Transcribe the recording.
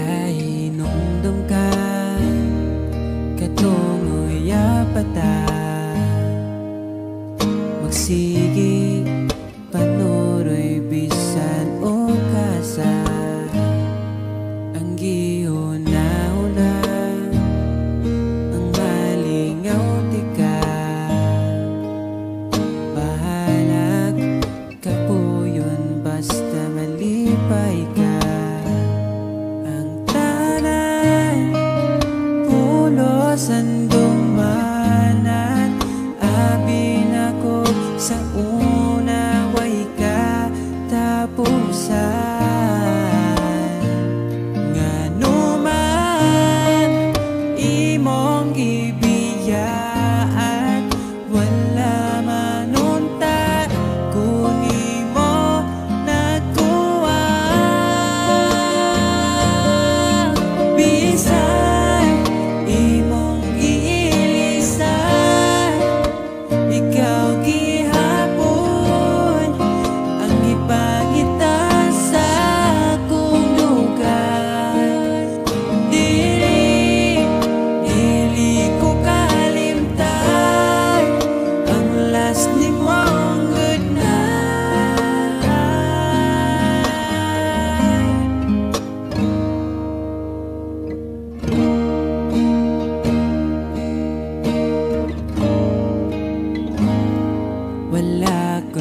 Kahinumdum ka katungoy apata magsigi panuroy bisan o kasa ang gihuna-huna ang malingaw tika bahalag kapuyon basta malipay ka ang tanan pulosan dumanan abin ako sa una way ka tapusan nganuman imong gibiyaan wala manunta kung imo nagkuha bisan imong giilisan ikaw gihapon ang ipangita sa akong lugar dili ko kalimtan ang last nimong good night wala ko